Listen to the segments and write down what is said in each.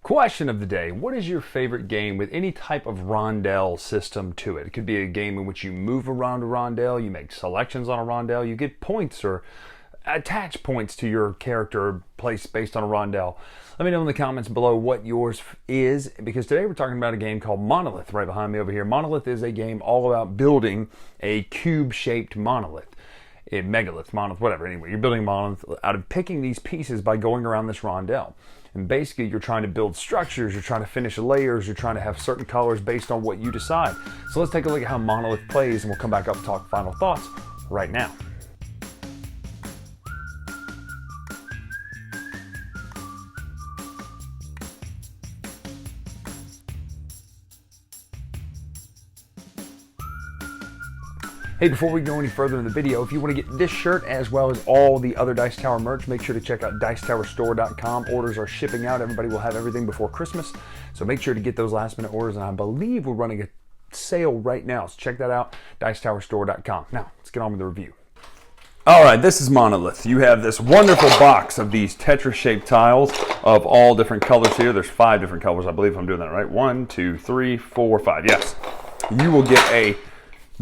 Question of the day: what is your favorite game with any type of rondelle system to it? It could be a game in which you move around a rondelle, you make selections on a rondelle, you get points or attach points to your character placed based on a rondelle. Let me know in the comments below what yours is, because today we're talking about a game called Monolyth right behind me over here. Monolyth is a game all about building a cube-shaped monolith. A megalith, monolith, whatever. Anyway, you're building a monolith out of picking these pieces by going around this rondelle. And basically, you're trying to build structures, you're trying to finish layers, you're trying to have certain colors based on what you decide. So let's take a look at how Monolyth plays, and we'll come back up and talk final thoughts right now. Hey, before we go any further in the video, if you want to get this shirt as well as all the other Dice Tower merch, make sure to check out dicetowerstore.com. Orders are shipping out. Everybody will have everything before Christmas. So make sure to get those last minute orders. And I believe we're running a sale right now. So check that out, dicetowerstore.com. Now, let's get on with the review. All right, this is Monolyth. You have this wonderful box of these Tetris-shaped tiles of all different colors here. There's 5 different colors, I believe, if I'm doing that right. 1, 2, 3, 4, 5. Yes. You will get a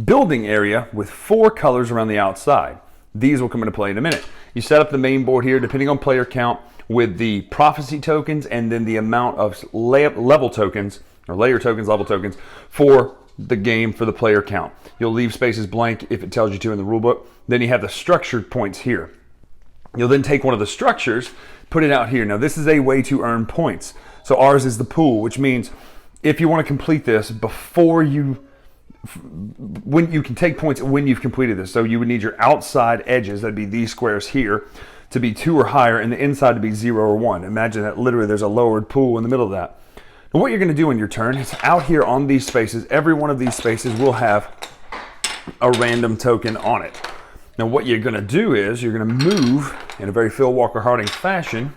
building area with 4 colors around the outside. These will come into play in a minute. You set up the main board here depending on player count with the prophecy tokens and then the amount of level tokens or layer tokens, level tokens for the game for the player count. You'll leave spaces blank if it tells you to in the rulebook. Then you have the structured points here. You'll then take one of the structures, put it out here. Now this is a way to earn points. So ours is the pool, which means if you want to complete this before when you can take points when you've completed this. So you would need your outside edges, that'd be these squares here, to be 2 or higher, and the inside to be 0 or 1. Imagine that literally there's a lowered pool in the middle of that. Now what you're going to do on your turn is out here on these spaces, every one of these spaces will have a random token on it. Now what you're going to do is you're going to move in a very Phil Walker Harding fashion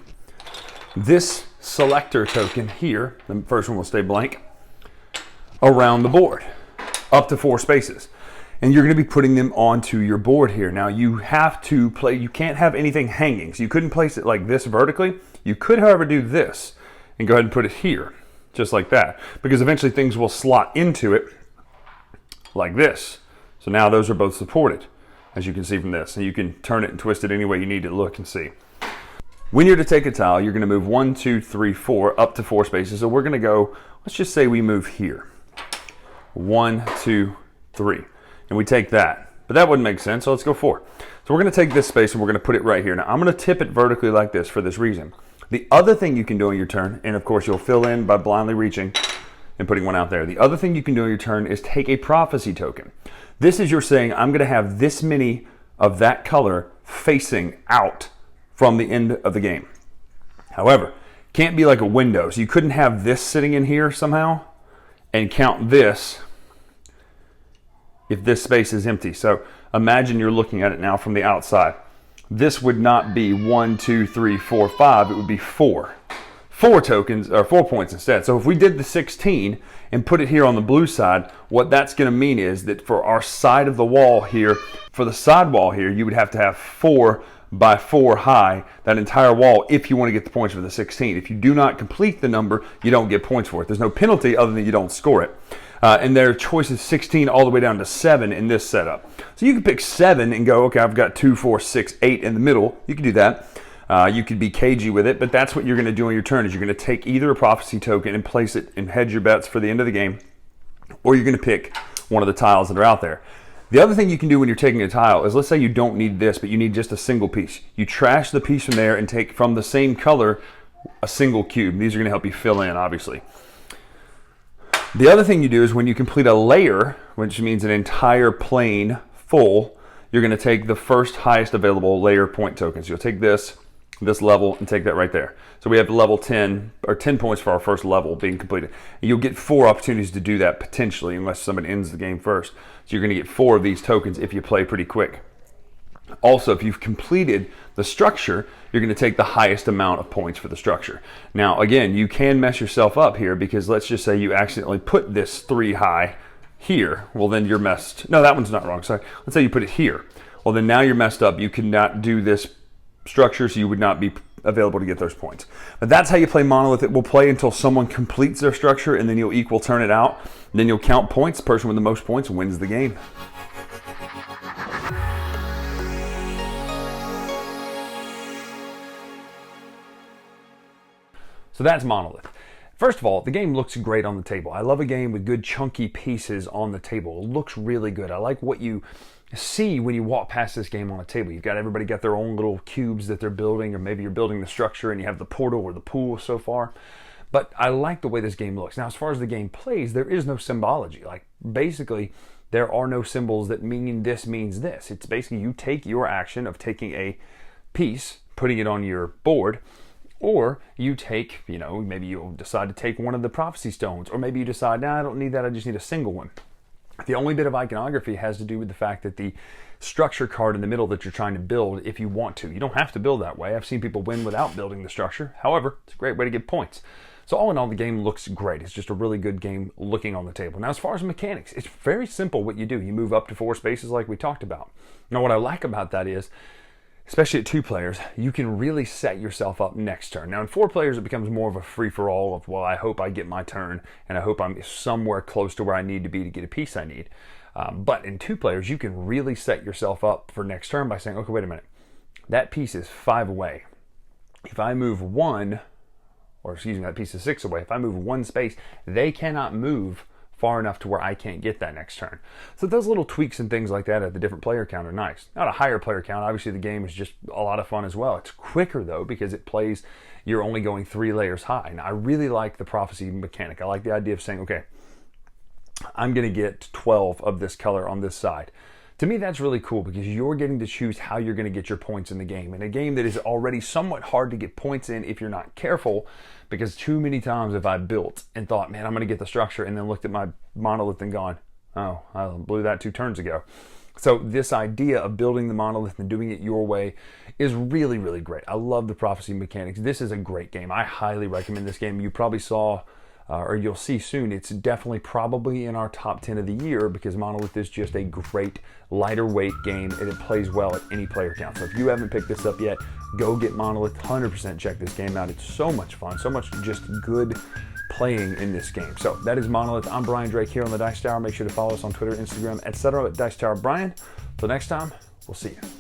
this selector token here, the first one will stay blank, around the board, up to 4 spaces. And you're going to be putting them onto your board here. Now you have to play, you can't have anything hanging. So you couldn't place it like this vertically. You could, however, do this and go ahead and put it here, just like that. Because eventually things will slot into it like this. So now those are both supported, as you can see from this. And you can turn it and twist it any way you need to look and see. When you're to take a tile, you're going to move 1, 2, 3, 4 up to 4 spaces. So we're going to go, let's just say we move here. 1, 2, 3, and we take that, but that wouldn't make sense, so let's go 4. So we're going to take this space and we're going to put it right here. Now I'm going to tip it vertically like this for this reason. The other thing you can do on your turn, and of course you'll fill in by blindly reaching and putting one out there. The other thing you can do on your turn is take a prophecy token. This is you're saying I'm going to have this many of that color facing out from the end of the game. However, can't be like a window, so you couldn't have this sitting in here somehow and count this if this space is empty. So imagine you're looking at it now from the outside. This would not be 1, 2, 3, 4, 5. It would be 4. 4 tokens, or 4 points instead. So if we did the 16 and put it here on the blue side, what that's going to mean is that for our side of the wall here, for the side wall here, you would have to have 4 by 4 high, that entire wall, if you want to get the points for the 16. If you do not complete the number, you don't get points for it. There's no penalty other than you don't score it. And their choice is 16 all the way down to 7 in this setup. So you can pick 7 and go, okay, I've got 2, 4, 6, 8 in the middle. You can do that. You could be cagey with it, but that's what you're going to do on your turn, is you're going to take either a prophecy token and place it and hedge your bets for the end of the game, or you're going to pick one of the tiles that are out there. The other thing you can do when you're taking a tile is, let's say you don't need this, but you need just a single piece. You trash the piece from there and take from the same color a single cube. These are going to help you fill in, obviously. The other thing you do is when you complete a layer, which means an entire plane full, you're going to take the first highest available layer point tokens. You'll take this level, and take that right there. So we have level 10, or 10 points for our first level being completed. And you'll get 4 opportunities to do that potentially, unless somebody ends the game first. So you're going to get 4 of these tokens if you play pretty quick. Also, if you've completed the structure, you're going to take the highest amount of points for the structure. Now, again, you can mess yourself up here, because let's just say you accidentally put this 3 high here. Well, then you're messed. No, that one's not wrong. Sorry. Let's say you put it here. Well, then now you're messed up. You cannot do this structure, so you would not be available to get those points. But that's how you play Monolith. It will play until someone completes their structure, and then you'll equal turn it out. Then you'll count points. The person with the most points wins the game. So that's Monolith. First of all, the game looks great on the table. I love a game with good chunky pieces on the table. It looks really good. I like what you see when you walk past this game on a table. You've got everybody got their own little cubes that they're building, or maybe you're building the structure and you have the portal or the pool so far. But I like the way this game looks. Now, as far as the game plays, there is no symbology. Like, basically, there are no symbols that mean this means this. It's basically you take your action of taking a piece, putting it on your board, or you take, maybe you'll decide to take one of the prophecy stones, or maybe you decide, nah, I don't need that, I just need a single one. The only bit of iconography has to do with the fact that the structure card in the middle that you're trying to build, if you want to. You don't have to build that way. I've seen people win without building the structure. However, it's a great way to get points. So all in all, the game looks great. It's just a really good game looking on the table. Now, as far as mechanics, it's very simple what you do. You move up to 4 spaces like we talked about. Now, what I like about that is, especially at 2 players, you can really set yourself up next turn. Now, in 4 players, it becomes more of a free-for-all of, well, I hope I get my turn, and I hope I'm somewhere close to where I need to be to get a piece I need. But in 2 players, you can really set yourself up for next turn by saying, okay, wait a minute. That piece is 5 away. If I move 1, or excuse me, that piece is 6 away. If I move 1 space, they cannot move far enough to where I can't get that next turn. So those little tweaks and things like that at the different player count are nice. Not a higher player count. Obviously, the game is just a lot of fun as well. It's quicker, though, because it plays, you're only going 3 layers high. Now, I really like the prophecy mechanic. I like the idea of saying, okay, I'm going to get 12 of this color on this side. To me, that's really cool because you're getting to choose how you're going to get your points in the game. In a game that is already somewhat hard to get points in if you're not careful, because too many times have I built and thought, man, I'm going to get the structure, and then looked at my monolith and gone, oh, I blew that 2 turns ago. So this idea of building the monolith and doing it your way is really, really great. I love the prophecy mechanics. This is a great game. I highly recommend this game. You probably saw, or you'll see soon, it's definitely probably in our top 10 of the year because Monolith is just a great lighter weight game and it plays well at any player count. So if you haven't picked this up yet, go get Monolith. 100% check this game out. It's so much fun, so much just good playing in this game. So that is Monolith. I'm Brian Drake here on the Dice Tower. Make sure to follow us on Twitter, Instagram, etc. at Dice Tower Brian. Till next time, we'll see you.